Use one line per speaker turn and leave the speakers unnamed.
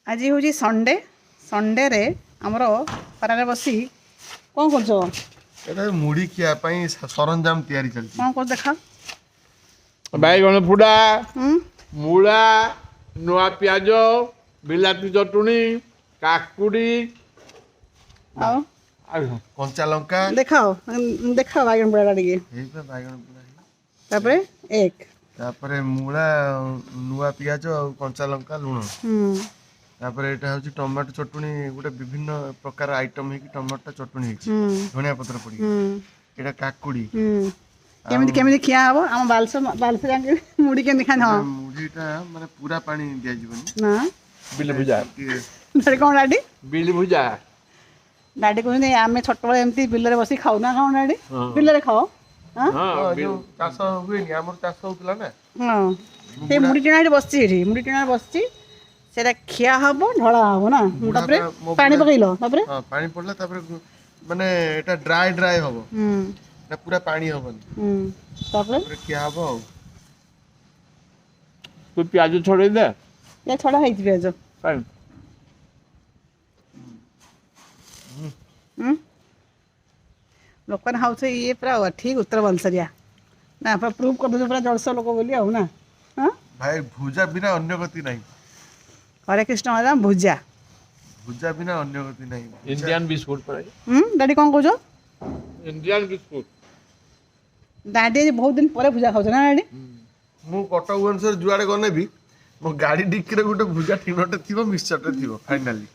आज हूँ Sunday Sunday रे आमर पारारे बसी कौन कर
मुढ़ी खिया सरंजाम तैयारी चलती
कौन कर देखा
बैगन पुड़ा
हम्म
मूला नुआ पियाज बिलाती चटुणी काकुड़ी
आओ
कंचा लंका
देखाओ देखाओ बैगन पोड़ा टे
बैगन
तापरे एक
तापरे मूला नुआ पियाज और कंचा लंका लुण तापर एटा हଉଛି टमाटो चटुणी गोटे विभिन्न प्रकार आइटम है कि टमाटो चटुणी है धनिया पत्र पड़ी एटा काकुड़ी
केमिति केमिति खिया हबो हम बालस बालस जाके मुड़ी के खान हां
मुढ़ीटा माने पूरा पानी दिया जीवनी
ना
बिल भुजा
डैडी कौन डैडी
बिल भुजा
डैडी कहते आम छोट बड़े एमती बिलरे बसी खाऊ ना खाऊ डैडी बिलरे खाओ हां
चाष हुए हमर चाष होतला ना
हां ते मुड़ी टेना बसची एठी मुड़ी टेना बसची सेटा खिया हबो ढळा हबो ना तापरे पानी पकइलो तापरे
हां पानी पड़ला तापरे माने एटा ड्राई ड्राई हबो एटा पूरा पानी हबनी
तापरे
खिया हबो
तू प्याज छोड़े दे
या छोड़ा है पियाज
काई
लोकन हाउस ये पूरा ठीक उत्तर बंसरिया ना प्रूव कर दो पूरा जड़स लोक बोली आउ ना हां
भाई भुजा बिना अन्य गति नहीं
हरे कृष्ण मैडम भुजा
भुजा बिना अन्य गति नहीं
इंडियन बिस्कुट पर
डैडी कौन कहजो
इंडियन बिस्कुट
डैडी बहुत दिन पर भुजा खाऊ ना डैडी
मु कटक भुवनेश्वर जुआड़े गने भी मो गाड़ी डिक्की रे गोटे भुजा टिनटे थिबो मिक्सचर टे थिबो फाइनली